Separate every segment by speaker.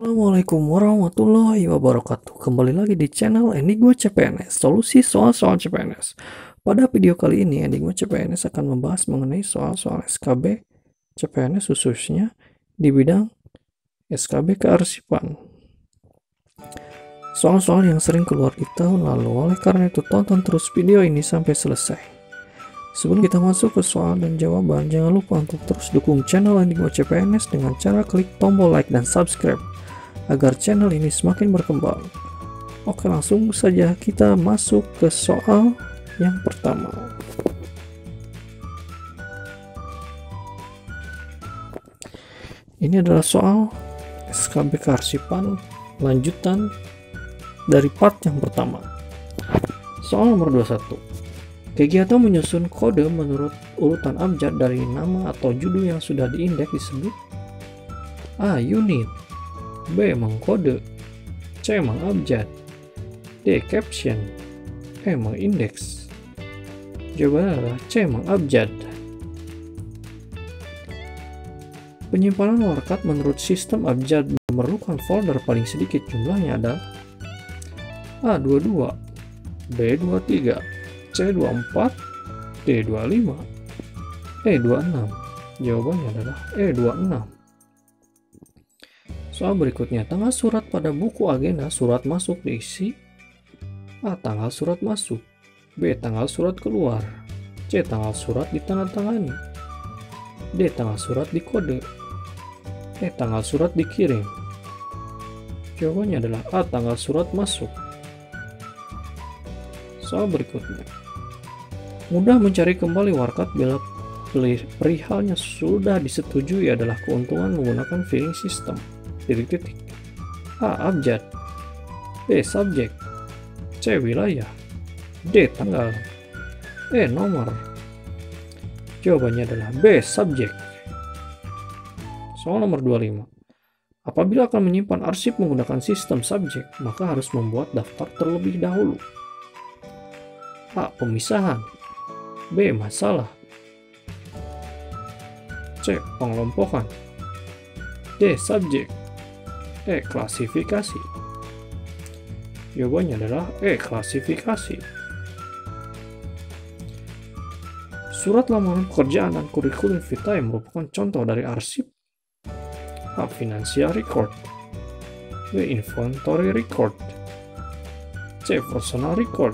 Speaker 1: Assalamualaikum warahmatullahi wabarakatuh. Kembali lagi di channel Enigma CPNS, solusi soal-soal CPNS. Pada video kali ini, Enigma CPNS akan membahas mengenai soal-soal SKB CPNS khususnya di bidang SKB kearsipan. Soal-soal yang sering keluar di tahun lalu, oleh karena itu tonton terus video ini sampai selesai. Sebelum kita masuk ke soal dan jawaban, jangan lupa untuk terus dukung channel Enigma CPNS dengan cara klik tombol like dan subscribe agar channel ini semakin berkembang. Oke, langsung saja kita masuk ke soal yang pertama. Ini adalah soal SKB kearsipan lanjutan dari part yang pertama. Soal nomor 21. Kegiatan menyusun kode menurut urutan abjad dari nama atau judul yang sudah diindeks disebut A. Unit, B. Mengkode, C. Mengabjad, D. Caption, E. Mengindeks. Jawabannya adalah C. Mengabjad. Penyimpanan warkat menurut sistem abjad memerlukan folder paling sedikit jumlahnya adalah A. 22, B. 23, C. 24, D. 25, E. 26. Jawabannya adalah E. 26. Soal berikutnya, tanggal surat pada buku agenda surat masuk diisi A. Tanggal surat masuk, B. Tanggal surat keluar, C. Tanggal surat ditandatangani, D. Tanggal surat dikode, E. Tanggal surat dikirim. Jawabannya adalah A. Tanggal surat masuk. Soal berikutnya, mudah mencari kembali warkat bila perihalnya sudah disetujui adalah keuntungan menggunakan filling system. A. Abjad, B. Subjek, C. Wilayah, D. Tanggal, E. Nomor. Jawabannya adalah B. Subjek. Soal nomor 25. Apabila akan menyimpan arsip menggunakan sistem subjek, maka harus membuat daftar terlebih dahulu. A. Pemisahan, B. Masalah, C. Pengelompokan, D. Subjek, E. Klasifikasi. Jawabannya adalah E. Klasifikasi. Surat lamaran pekerjaan dan kurikulum vitae merupakan contoh dari arsip. A. Financial record, B. Inventory record, C. Personal record,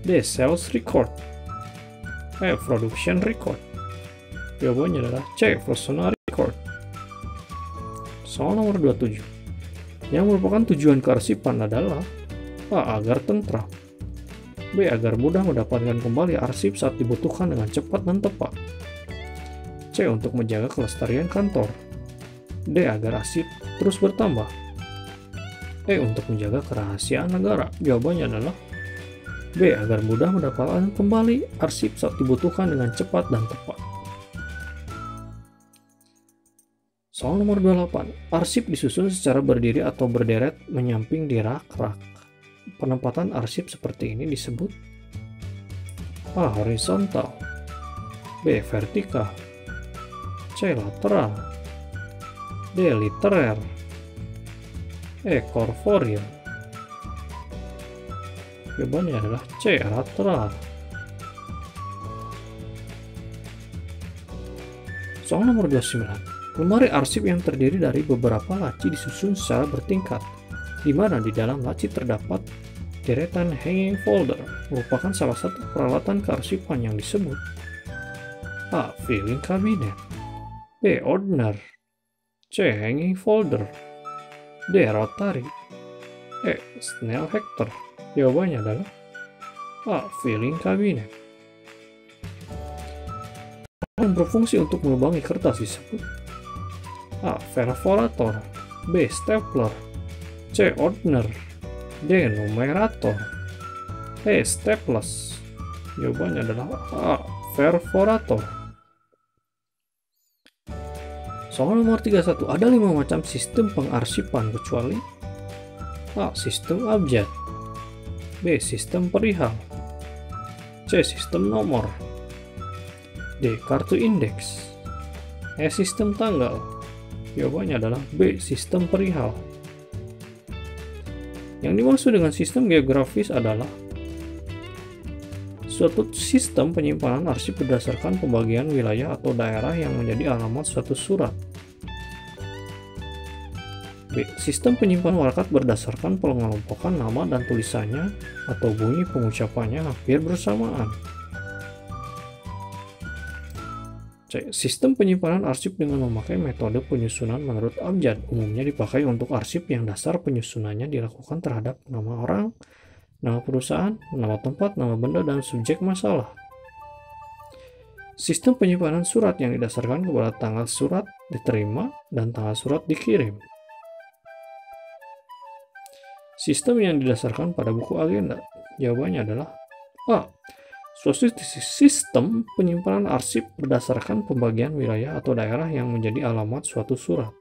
Speaker 1: D. Sales record, E. Production record. Jawabannya adalah C. Personal record. Soal nomor 27. Yang merupakan tujuan kearsipan adalah A. Agar tentram, B. Agar mudah mendapatkan kembali arsip saat dibutuhkan dengan cepat dan tepat, C. Untuk menjaga kelestarian kantor, D. Agar arsip terus bertambah, E. Untuk menjaga kerahasiaan negara. Jawabannya adalah B. Agar mudah mendapatkan kembali arsip saat dibutuhkan dengan cepat dan tepat. Soal nomor 28. Arsip disusun secara berdiri atau berderet menyamping di rak-rak. Penempatan arsip seperti ini disebut A. Horizontal, B. Vertikal, C. Lateral, D. Literer, E. Corporeal. Jawabannya adalah C. Lateral. Soal nomor 29. Lemari arsip yang terdiri dari beberapa laci disusun secara bertingkat, di mana di dalam laci terdapat deretan hanging folder, merupakan salah satu peralatan kearsipan yang disebut A. Filing cabinet, B. Ordner, C. Hanging folder, D. Rotary, E. Snell Hector. Jawabannya adalah A. Filing cabinet. Yang berfungsi untuk melubangi kertas disebut A. Perforator, B. Stapler, C. Ordner, D. Numerator, E. Staples. Jawabannya adalah A. Perforator. Soal nomor 31. Ada 5 macam sistem pengarsipan kecuali A. Sistem abjad, B. Sistem perihal, C. Sistem nomor, D. Kartu indeks, E. Sistem tanggal, Jawabannya adalah B. Sistem perihal. Yang dimaksud dengan sistem geografis adalah suatu sistem penyimpanan arsip berdasarkan pembagian wilayah atau daerah yang menjadi alamat suatu surat. B. Sistem penyimpanan warakat berdasarkan pengelompokan nama dan tulisannya atau bunyi pengucapannya hampir bersamaan. C. Sistem penyimpanan arsip dengan memakai metode penyusunan menurut abjad, umumnya dipakai untuk arsip yang dasar penyusunannya dilakukan terhadap nama orang, nama perusahaan, nama tempat, nama benda, dan subjek masalah. Sistem penyimpanan surat yang didasarkan kepada tanggal surat diterima dan tanggal surat dikirim. Sistem yang didasarkan pada buku agenda. Jawabannya adalah A. Suatu sistem penyimpanan arsip berdasarkan pembagian wilayah atau daerah yang menjadi alamat suatu surat.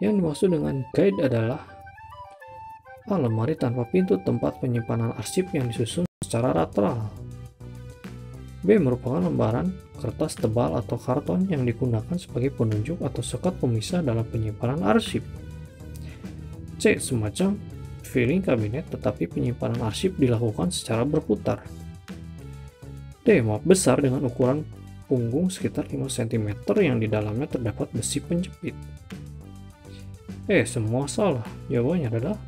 Speaker 1: Yang dimaksud dengan guide adalah A. Lemari tanpa pintu, tempat penyimpanan arsip yang disusun secara lateral. B. Merupakan lembaran kertas tebal atau karton yang digunakan sebagai penunjuk atau sekat pemisah dalam penyimpanan arsip. C. Semacam filing kabinet, tetapi penyimpanan arsip dilakukan secara berputar. D. Map besar dengan ukuran punggung sekitar 5 cm yang di dalamnya terdapat besi penjepit. Semua salah. Jawabannya adalah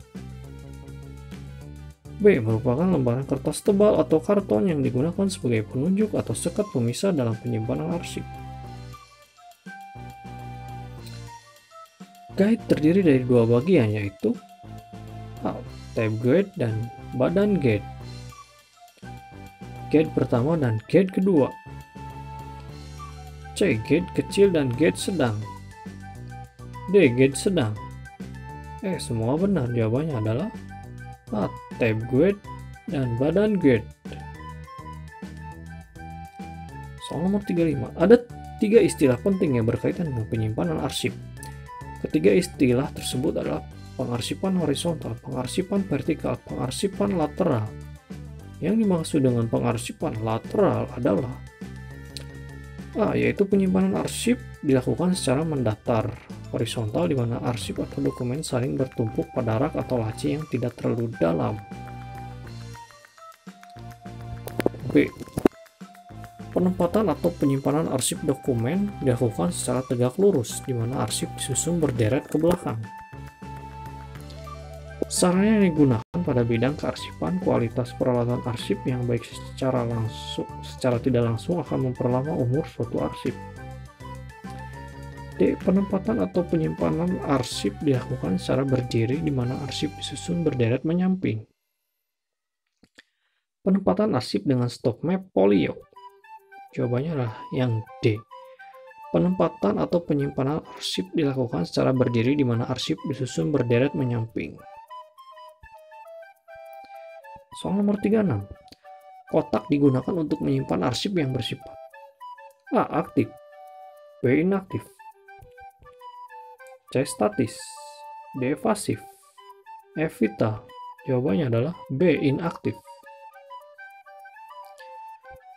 Speaker 1: B. Merupakan lembaran kertas tebal atau karton yang digunakan sebagai penunjuk atau sekat pemisah dalam penyimpanan arsip. Guide terdiri dari dua bagian, yaitu A. Tab guide dan badan guide. Guide pertama dan guide kedua. C. Guide kecil dan guide sedang. D. Guide sedang. Semua benar. Jawabannya adalah A. Tab guide dan badan guide. Soal nomor 35. Ada 3 istilah penting yang berkaitan dengan penyimpanan arsip. Ketiga istilah tersebut adalah pengarsipan horizontal, pengarsipan vertikal, pengarsipan lateral. Yang dimaksud dengan pengarsipan lateral adalah A. Yaitu penyimpanan arsip dilakukan secara mendatar, horizontal, di mana arsip atau dokumen saling bertumpuk pada rak atau laci yang tidak terlalu dalam. B. Penempatan atau penyimpanan arsip dokumen dilakukan secara tegak lurus, di mana arsip disusun berderet ke belakang. Sarana yang digunakan pada bidang kearsipan, kualitas peralatan arsip yang baik secara tidak langsung akan memperlama umur suatu arsip. D. Penempatan atau penyimpanan arsip dilakukan secara berdiri, di mana arsip disusun berderet menyamping. Penempatan arsip dengan stop map folio. Jawabannya adalah yang D. Penempatan atau penyimpanan arsip dilakukan secara berdiri, di mana arsip disusun berderet menyamping. Soal nomor 36. Kotak digunakan untuk menyimpan arsip yang bersifat A. Aktif, B. Inaktif, C. Statis, D. Pasif, E. Vital. Jawabannya adalah B. Inaktif.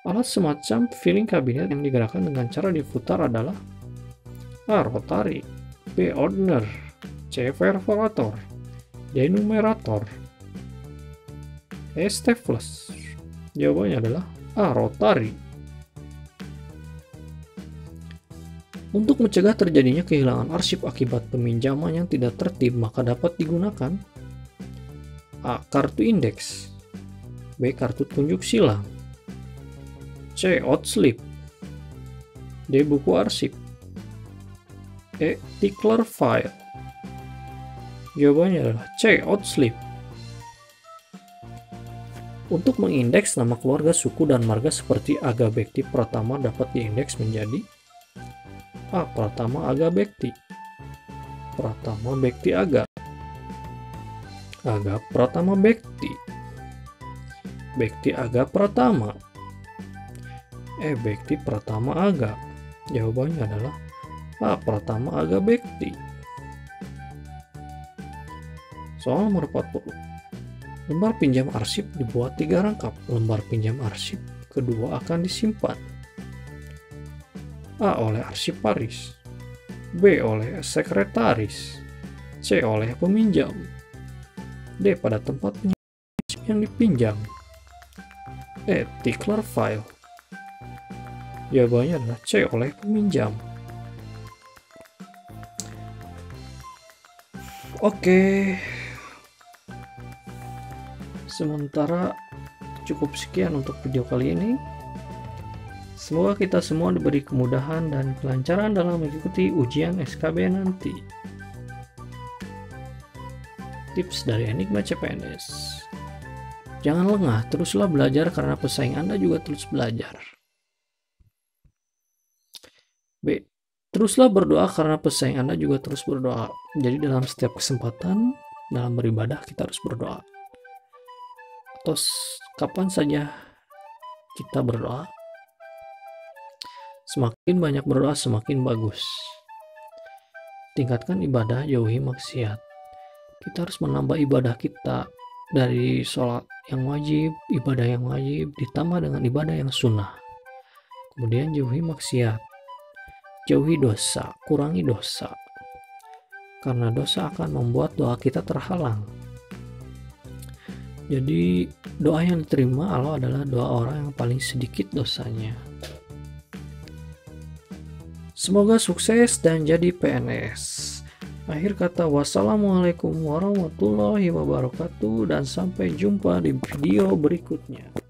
Speaker 1: Alat semacam filing kabinet yang digerakkan dengan cara diputar adalah A. Rotary, B. Ordner, C. Perforator, D. Numerator, E. Staples. Jawabannya adalah A. Rotary. Untuk mencegah terjadinya kehilangan arsip akibat peminjaman yang tidak tertib, maka dapat digunakan A. Kartu indeks, B. Kartu tunjuk silang, C. Outslip, D. Buku arsip, E. Tickler file. Jawabannya adalah C. Outslip. Untuk mengindeks nama keluarga, suku, dan marga seperti Aga Bekti Pratama dapat diindeks menjadi A. Pratama Aga Bekti, Pratama Bekti Aga, Aga Pratama Bekti, Bekti Aga Pratama, E. Bekti Pratama Aga. Jawabannya adalah A. Pratama Aga Bekti. Soal nomor 40. Lembar pinjam arsip dibuat 3 rangkap. Lembar pinjam arsip kedua akan disimpan. A. Oleh arsiparis, B. Oleh sekretaris, C. Oleh peminjam, D. Pada tempat yang dipinjam, E. Tickler file. Jawabannya adalah C. Oleh peminjam. Oke, sementara cukup sekian untuk video kali ini. Semoga kita semua diberi kemudahan dan kelancaran dalam mengikuti ujian SKB nanti. Tips dari Enigma CPNS: jangan lengah, teruslah belajar karena pesaing Anda juga terus belajar. B. Teruslah berdoa karena pesaing Anda juga terus berdoa. Jadi dalam setiap kesempatan dalam beribadah kita harus berdoa. Atau kapan saja kita berdoa, semakin banyak berdoa semakin bagus. Tingkatkan ibadah, jauhi maksiat. Kita harus menambah ibadah kita dari sholat yang wajib, ibadah yang wajib, ditambah dengan ibadah yang sunnah. Kemudian jauhi maksiat. Jauhi dosa, kurangi dosa. Karena dosa akan membuat doa kita terhalang. Jadi doa yang diterima Allah adalah doa orang yang paling sedikit dosanya. Semoga sukses dan jadi PNS. Akhir kata, wassalamualaikum warahmatullahi wabarakatuh dan sampai jumpa di video berikutnya.